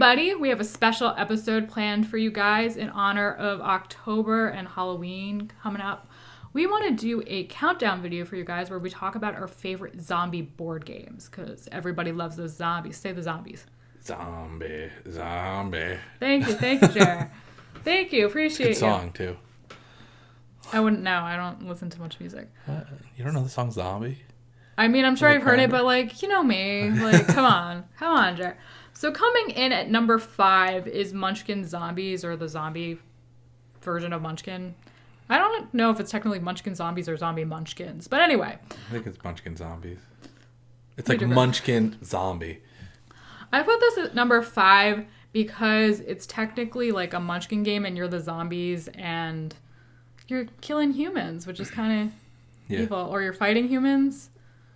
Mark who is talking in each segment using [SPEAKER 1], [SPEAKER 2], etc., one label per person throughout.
[SPEAKER 1] everybody. We have a special episode planned for you guys in honor of October and Halloween coming up. We want to do a countdown video for you guys where we talk about our favorite zombie board games because everybody loves those zombies. Say the zombies.
[SPEAKER 2] Zombie.
[SPEAKER 1] Thank you, Jer. Thank you. Appreciate
[SPEAKER 2] Good song, too.
[SPEAKER 1] I wouldn't know. I don't listen to much music.
[SPEAKER 2] You don't know the song Zombie?
[SPEAKER 1] I mean, I'm sure I've heard it, but, like, you know me. Like, come on, Jer. So coming in at number 5 is Munchkin Zombies, or the zombie version of Munchkin. I don't know if it's technically Munchkin Zombies or Zombie Munchkins. But anyway.
[SPEAKER 2] I think it's Munchkin Zombies. It's like Munchkin Zombie.
[SPEAKER 1] I put this at number 5 because it's technically like a Munchkin game and you're the zombies and you're killing humans, which is kind of evil. Or you're fighting humans.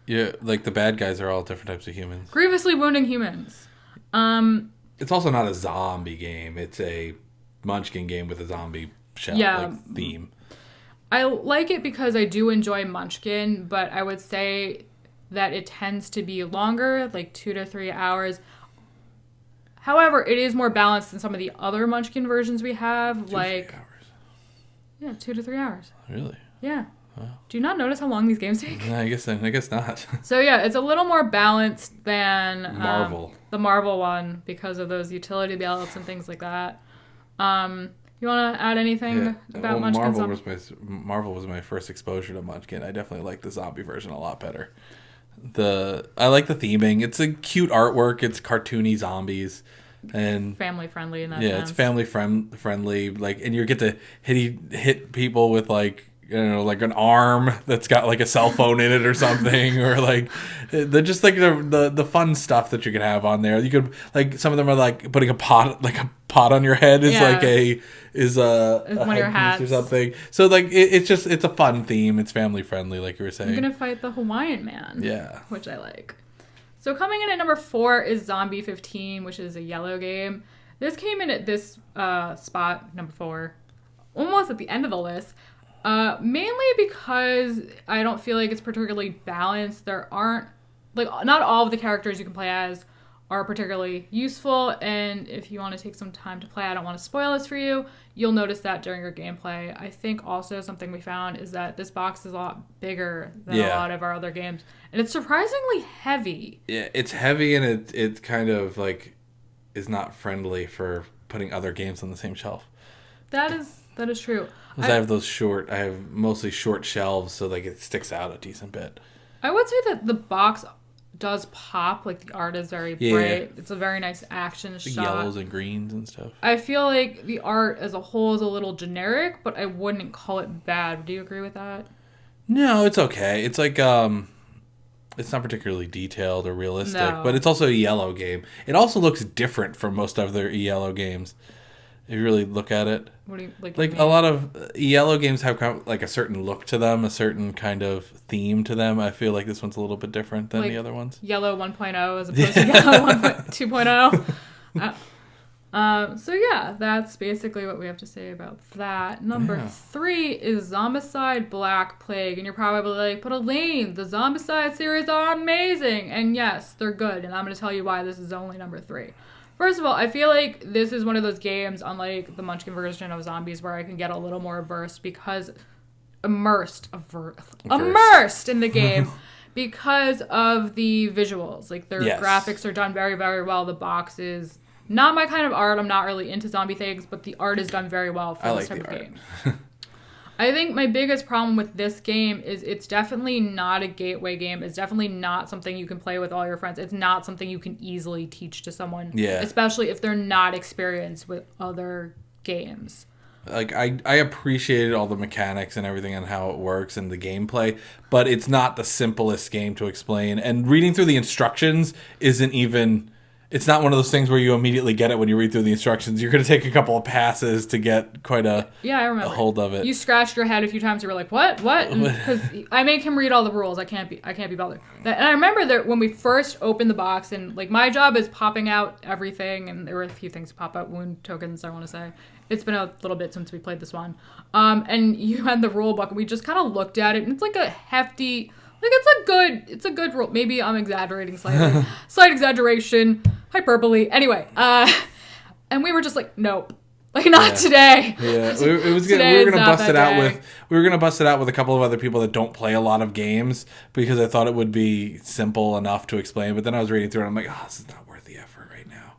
[SPEAKER 2] Yeah, like the bad guys are all different types of humans.
[SPEAKER 1] Grievously wounding humans.
[SPEAKER 2] It's also not a zombie game. It's a Munchkin game with a zombie theme.
[SPEAKER 1] I like it because I do enjoy Munchkin, but I would say that it tends to be longer, like 2 to 3 hours. However, it is more balanced than some of the other Munchkin versions we have.
[SPEAKER 2] 2 to 3 hours.
[SPEAKER 1] Yeah, 2 to 3 hours.
[SPEAKER 2] Really?
[SPEAKER 1] Yeah.
[SPEAKER 2] Wow.
[SPEAKER 1] Do you not notice how long these games take?
[SPEAKER 2] No, I guess not.
[SPEAKER 1] So yeah, it's a little more balanced than the Marvel one because of those utility belts and things like that. You want to add anything about Munchkin?
[SPEAKER 2] Marvel was my first exposure to Munchkin. I definitely like the zombie version a lot better. I like the theming. It's a cute artwork. It's cartoony zombies and
[SPEAKER 1] family friendly in that sense.
[SPEAKER 2] Yeah, it's family friendly. Like, and you get to hit people with like an arm that's got like a cell phone in it or something, or like the fun stuff that you can have on there. You could like some of them are like putting a pot on your head is one of your hats or something. So like it's a fun theme. It's family friendly, like you were saying.
[SPEAKER 1] I'm gonna fight the Hawaiian man.
[SPEAKER 2] Yeah,
[SPEAKER 1] which I like. So coming in at number 4 is Zombie 15, which is a yellow game. This came in at this spot, number 4, almost at the end of the list. Mainly because I don't feel like it's particularly balanced. There aren't, not all of the characters you can play as are particularly useful, and if you want to take some time to play, I don't want to spoil this for you, you'll notice that during your gameplay. I think also something we found is that this box is a lot bigger than a lot of our other games, and it's surprisingly heavy. Yeah, it's heavy, and it kind of, is not friendly for putting other games on the same shelf. That is true. I have mostly short shelves, so it sticks out a decent bit. I would say that the box does pop, the art is very bright. It's a very nice action shot. Yellows and greens and stuff. I feel like the art as a whole is a little generic, but I wouldn't call it bad. Do you agree with that? No, it's okay. It's it's not particularly detailed or realistic, but it's also a yellow game. It also looks different from most other yellow games. If you really look at it. What do you like? A lot of yellow games have a certain look to them, a certain kind of theme to them. I feel like this one's a little bit different than the other ones. Yellow 1.0 as opposed to yellow 2.0. So yeah, that's basically what we have to say about that. Number 3 is Zombicide Black Plague, and you're probably like, but Elaine, the Zombicide series are amazing, and yes, they're good, and I'm going to tell you why this is only number 3. First of all, I feel like this is one of those games, unlike the Munchkin version of Zombies, where I can get a little more immersed in the game because of the visuals. Their graphics are done very, very well. The box is not my kind of art. I'm not really into zombie things, but the art is done very well for this type of game. I think my biggest problem with this game is it's definitely not a gateway game. It's definitely not something you can play with all your friends. It's not something you can easily teach to someone, especially if they're not experienced with other games. I appreciated all the mechanics and everything and how it works and the gameplay, but it's not the simplest game to explain. And reading through the instructions isn't even... It's not one of those things where you immediately get it when you read through the instructions. You're going to take a couple of passes to get quite a hold of it. You scratched your head a few times. You were like, what? Because I make him read all the rules. I can't be bothered. And I remember that when we first opened the box, and my job is popping out everything, and there were a few things to pop out, wound tokens, I want to say. It's been a little bit since we played this one. And you had the rule book, and we just kind of looked at it, and it's a hefty... it's a good rule. Maybe I'm exaggerating slightly. Slight exaggeration. Hyperbole. Anyway, And we were just like, nope. Like, not today.
[SPEAKER 2] Yeah, we were gonna bust it out with a couple of other people that don't play a lot of games because I thought it would be simple enough to explain. But then I was reading through it and I'm like, oh, this is not worth the effort right now.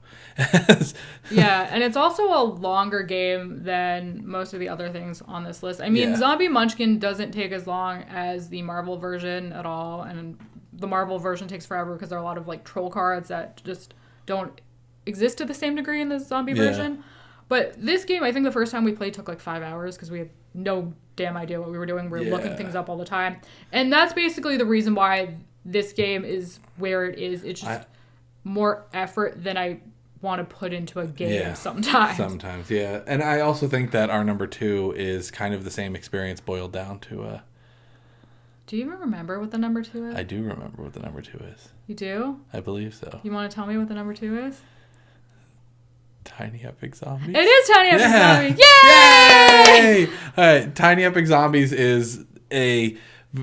[SPEAKER 1] Yeah, and it's also a longer game than most of the other things on this list. I mean, Zombie Munchkin doesn't take as long as the Marvel version at all, and the Marvel version takes forever because there are a lot of like troll cards that just don't exist to the same degree in the zombie version. But this game, I think the first time we played took like 5 hours because we had no damn idea what we were doing. We were looking things up all the time. And that's basically the reason why this game is where it is. It's just more effort than I want to put into a game sometimes.
[SPEAKER 2] Sometimes, yeah. And I also think that our number 2 is kind of the same experience boiled down to...
[SPEAKER 1] Do you even remember what the number 2 is?
[SPEAKER 2] I do remember what the number 2 is.
[SPEAKER 1] You do?
[SPEAKER 2] I believe so.
[SPEAKER 1] You want to tell me what the number 2 is?
[SPEAKER 2] Tiny Epic Zombies.
[SPEAKER 1] It is Tiny Epic Zombies. Yay!
[SPEAKER 2] Yay! All right, Tiny Epic Zombies is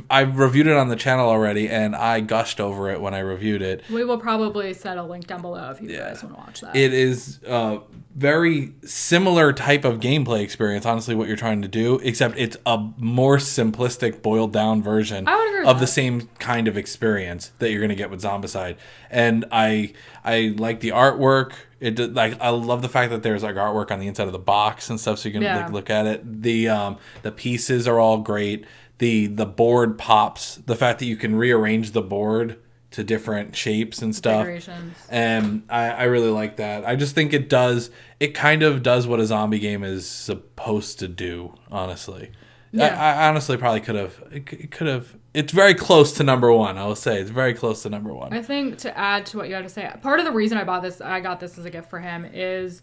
[SPEAKER 2] I reviewed it on the channel already, and I gushed over it when I reviewed it.
[SPEAKER 1] We will probably set a link down below if you guys want to watch that.
[SPEAKER 2] It is a very similar type of gameplay experience, honestly, what you're trying to do, except it's a more simplistic, boiled down version of the same kind of experience that you're going to get with Zombicide. And I like the artwork. I love the fact that there's like artwork on the inside of the box and stuff, so you can like look at it. The pieces are all great. The board pops. The fact that you can rearrange the board to different shapes and stuff. And I really like that. I just think it kind of does what a zombie game is supposed to do, honestly. Yeah. I honestly probably could have. It's very close to number 1, I will say. It's very close to number 1.
[SPEAKER 1] I think to add to what you had to say, part of the reason I got this as a gift for him is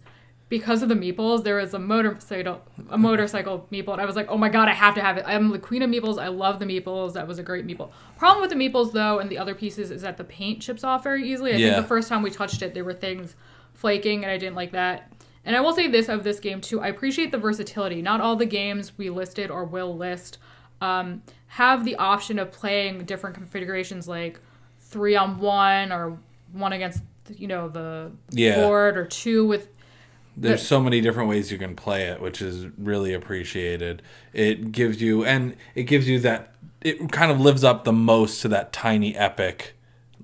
[SPEAKER 1] because of the meeples. There was a motorcycle meeple, and I was like, oh my god, I have to have it. I'm the queen of meeples. I love the meeples. That was a great meeple. Problem with the meeples, though, and the other pieces is that the paint chips off very easily. I think the first time we touched it, there were things flaking, and I didn't like that. And I will say this of this game, too. I appreciate the versatility. Not all the games we listed or will list have the option of playing different configurations, like 3-on-1 or 1 against, the board, or 2 with...
[SPEAKER 2] There's so many different ways you can play it, which is really appreciated. It gives you that... It kind of lives up the most to that Tiny Epic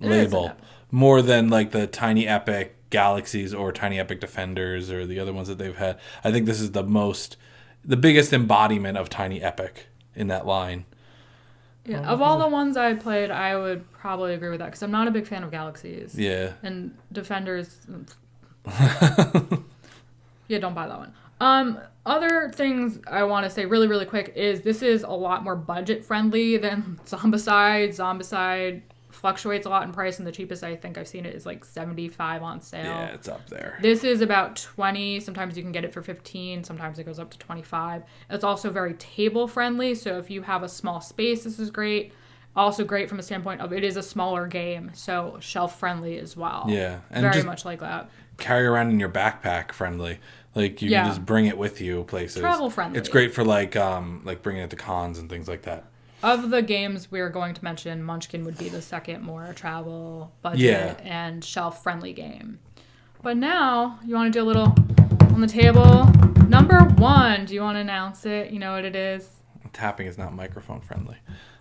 [SPEAKER 2] label. More than, like, the Tiny Epic Galaxies or Tiny Epic Defenders or the other ones that they've had. I think this is the biggest embodiment of Tiny Epic in that line.
[SPEAKER 1] Yeah, of all the ones I played, I would probably agree with that, because I'm not a big fan of Galaxies.
[SPEAKER 2] Yeah.
[SPEAKER 1] And Defenders... Yeah, don't buy that one. Other things I want to say really, really quick is this is a lot more budget-friendly than Zombicide. Zombicide fluctuates a lot in price, and the cheapest I think I've seen it is like $75 on sale.
[SPEAKER 2] Yeah, it's up there.
[SPEAKER 1] This is about $20. Sometimes you can get it for $15. Sometimes it goes up to $25. It's also very table-friendly, so if you have a small space, this is great. Also great from a standpoint of it is a smaller game, so shelf-friendly as well.
[SPEAKER 2] Yeah. And
[SPEAKER 1] very much like that.
[SPEAKER 2] Carry around in your backpack friendly. Like, you can just bring it with you places.
[SPEAKER 1] Travel-friendly.
[SPEAKER 2] It's great for, like bringing it to cons and things like that.
[SPEAKER 1] Of the games we're going to mention, Munchkin would be the second more travel, budget, and shelf-friendly game. But now, you want to do a little on the table. Number 1, do you want to announce it? You know what it is?
[SPEAKER 2] Tapping is not microphone friendly.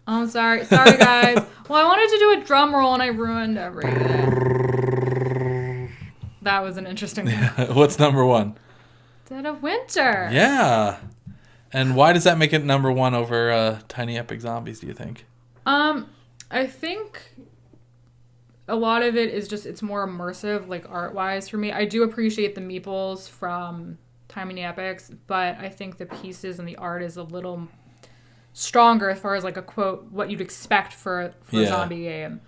[SPEAKER 1] Oh, I'm sorry. Sorry, guys. Well, I wanted to do a drum roll, and I ruined everything. That was an interesting one.
[SPEAKER 2] What's number 1?
[SPEAKER 1] Dead of Winter.
[SPEAKER 2] Yeah. And why does that make it number 1 over Tiny Epic Zombies, do you think?
[SPEAKER 1] I think a lot of it is just, it's more immersive, like art-wise for me. I do appreciate the meeples from Tiny Epics, but I think the pieces and the art is a little stronger as far as like a quote, what you'd expect for a zombie game.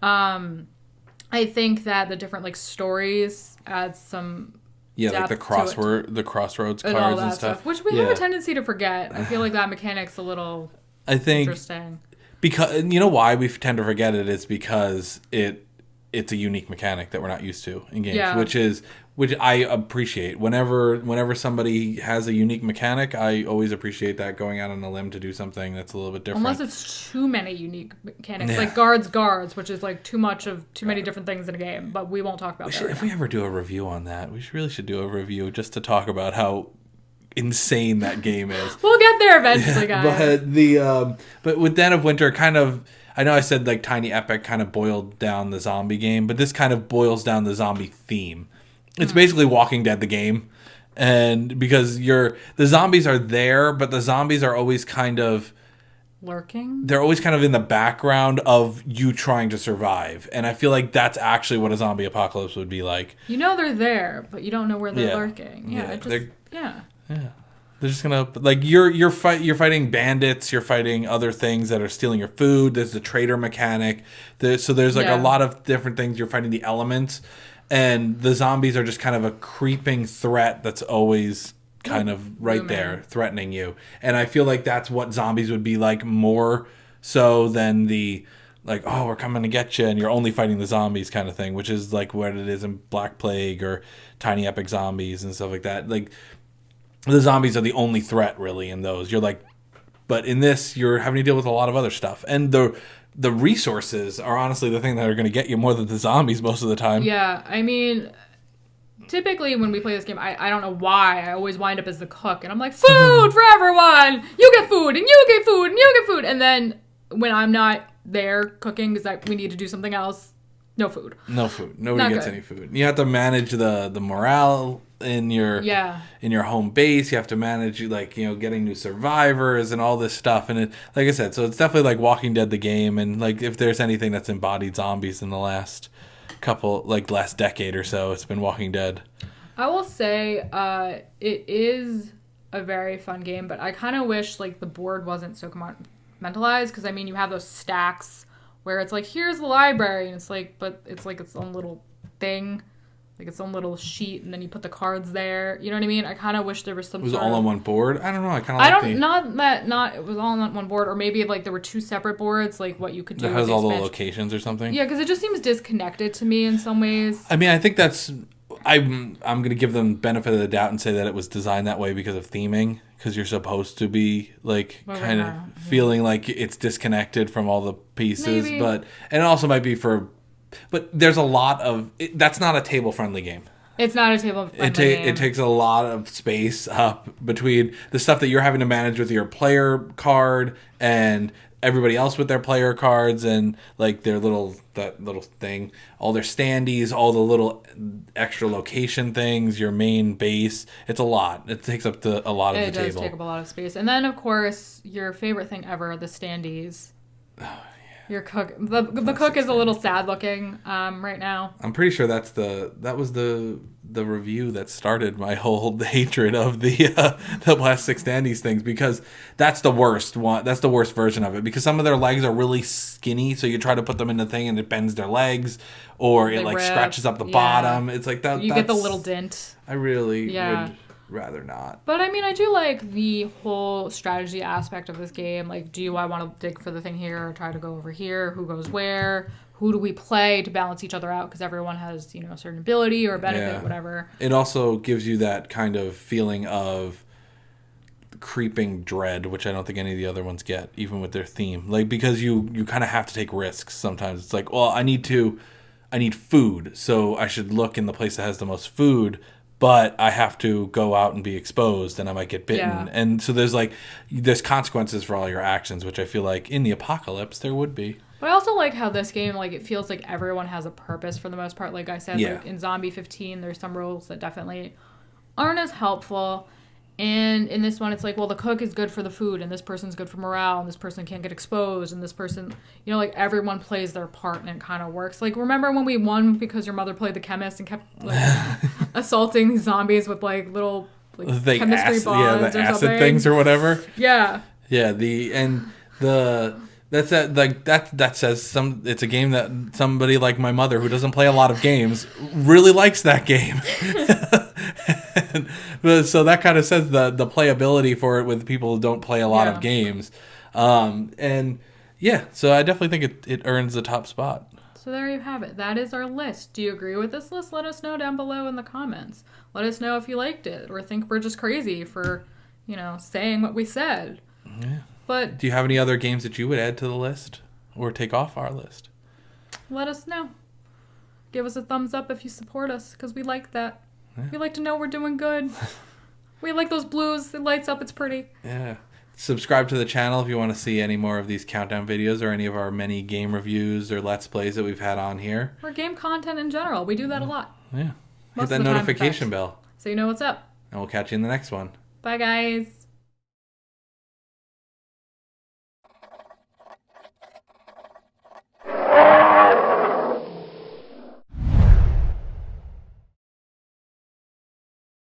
[SPEAKER 1] I think that the different like stories add some...
[SPEAKER 2] Yeah, like the crossroads cards and stuff.
[SPEAKER 1] Which we have a tendency to forget. I feel like that mechanic's a little interesting.
[SPEAKER 2] Because, you know why we tend to forget it is because it it's a unique mechanic that we're not used to in games,
[SPEAKER 1] Yeah.
[SPEAKER 2] which I appreciate. Whenever somebody has a unique mechanic, I always appreciate that, going out on a limb to do something that's a little bit different.
[SPEAKER 1] Unless it's too many unique mechanics,
[SPEAKER 2] Yeah.
[SPEAKER 1] like guards, which is like too many different things in a game. But we won't talk about that.
[SPEAKER 2] If we ever do a review on that, we really should do a review just to talk about how insane that game is.
[SPEAKER 1] We'll get there eventually, guys.
[SPEAKER 2] But with Den of Winter, kind of, I know I said like Tiny Epic kind of boiled down the zombie game, but this kind of boils down the zombie theme. It's basically Walking Dead the game, and because the zombies are there, but the zombies are always kind of
[SPEAKER 1] lurking.
[SPEAKER 2] They're always kind of in the background of you trying to survive, and I feel like that's actually what a zombie apocalypse would be like.
[SPEAKER 1] You know they're there, but you don't know where they're
[SPEAKER 2] Yeah.
[SPEAKER 1] lurking. Yeah.
[SPEAKER 2] They're just gonna like you're fighting bandits, you're fighting other things that are stealing your food. There's the trader mechanic. There's like a lot of different things. You're fighting the elements, and the zombies are just kind of a creeping threat that's always kind of right there threatening you. And I feel like that's what zombies would be like more so than the like, oh, we're coming to get you and you're only fighting the zombies kind of thing, which is like what it is in Black Plague or Tiny Epic Zombies and stuff like that. Like, the zombies are the only threat really in those. You're like, but in this, you're having to deal with a lot of other stuff. And the resources are honestly the thing that are going to get you more than the zombies most of the time.
[SPEAKER 1] Yeah, I mean, typically when we play this game, I don't know why, I always wind up as the cook. And I'm like, food for everyone! You get food, and you get food, and you get food! And then when I'm not there cooking because we need to do something else, no food.
[SPEAKER 2] No food. Nobody gets any food. You have to manage the morale in your home base. You have to manage getting new survivors and all this stuff. And like I said, so it's definitely like Walking Dead the game. And like if there's anything that's embodied zombies in the last decade or so, it's been Walking Dead.
[SPEAKER 1] I will say it is a very fun game, but I kind of wish like the board wasn't so compartmentalized, because I mean you have those stacks where it's like, here's the library, and it's like, but it's like its own little thing, like its own little sheet, and then you put the cards there. You know what I mean? I kind of wish there was some.
[SPEAKER 2] It was all on one board. I don't know. I kind of
[SPEAKER 1] it was all on one board, or maybe like there were two separate boards, like what you could do.
[SPEAKER 2] That has all the locations or something.
[SPEAKER 1] Yeah, because it just seems disconnected to me in some ways.
[SPEAKER 2] I mean, I think that's. I'm going to give them benefit of the doubt and say that it was designed that way because of theming, because you're supposed to be like kind of feeling like it's disconnected from all the pieces.
[SPEAKER 1] Maybe.
[SPEAKER 2] And it also might be but there's a lot of that's not a table friendly game.
[SPEAKER 1] It's not a table friendly game.
[SPEAKER 2] It takes a lot of space up between the stuff that you're having to manage with your player card and everybody else with their player cards, and like that little thing, all their standees, all the little extra location things, your main base. It's a lot. It takes up a lot of the table.
[SPEAKER 1] It does take up a lot of space. And then of course your favorite thing ever, the standees. Oh yeah. Your cook. The cook is a little sad looking right now.
[SPEAKER 2] I'm pretty sure that was the review that started my whole hatred of the plastic standees things, because that's the worst one. That's the worst version of it, because some of their legs are really skinny, so you try to put them in the thing and it bends their legs, or it like scratches up the bottom. It's like that.
[SPEAKER 1] You get the little dent.
[SPEAKER 2] I really would rather not.
[SPEAKER 1] But I mean, I do like the whole strategy aspect of this game. Like, do I want to dig for the thing here or try to go over here? Who goes where? Who do we play to balance each other out? Because everyone has, a certain ability or benefit, whatever.
[SPEAKER 2] It also gives you that kind of feeling of creeping dread, which I don't think any of the other ones get, even with their theme. Like, because you kind of have to take risks sometimes. It's like, well, I need food, so I should look in the place that has the most food, but I have to go out and be exposed and I might get bitten. Yeah. And so there's consequences for all your actions, which I feel like in the apocalypse there would be.
[SPEAKER 1] But I also like how this game, like, it feels like everyone has a purpose for the most part. Like I said, like in Zombie 15, there's some rules that definitely aren't as helpful. And in this one, it's like, well, the cook is good for the food, and this person's good for morale, and this person can't get exposed, and this person, like, everyone plays their part, and it kind of works. Like, remember when we won because your mother played the chemist and kept, like, assaulting these zombies with, like, little, like chemistry bombs
[SPEAKER 2] the
[SPEAKER 1] or
[SPEAKER 2] acid
[SPEAKER 1] something?
[SPEAKER 2] Things or whatever.
[SPEAKER 1] Yeah.
[SPEAKER 2] Yeah, that says it's a game that somebody like my mother, who doesn't play a lot of games, really likes that game. So that kind of says the playability for it with people who don't play a lot of games. So I definitely think it earns the top spot.
[SPEAKER 1] So there you have it. That is our list. Do you agree with this list? Let us know down below in the comments. Let us know if you liked it or think we're just crazy for, saying what we said.
[SPEAKER 2] Yeah.
[SPEAKER 1] But
[SPEAKER 2] do you have any other games that you would add to the list or take off our list?
[SPEAKER 1] Let us know. Give us a thumbs up if you support us, because we like that. Yeah. We like to know we're doing good. We like those blues. It lights up. It's pretty.
[SPEAKER 2] Yeah. Subscribe to the channel if you want to see any more of these countdown videos or any of our many game reviews or Let's Plays that we've had on here.
[SPEAKER 1] Or game content in general. We do that a lot.
[SPEAKER 2] Yeah. Hit that notification bell.
[SPEAKER 1] So you know what's up.
[SPEAKER 2] And we'll catch you in the next one.
[SPEAKER 1] Bye, guys.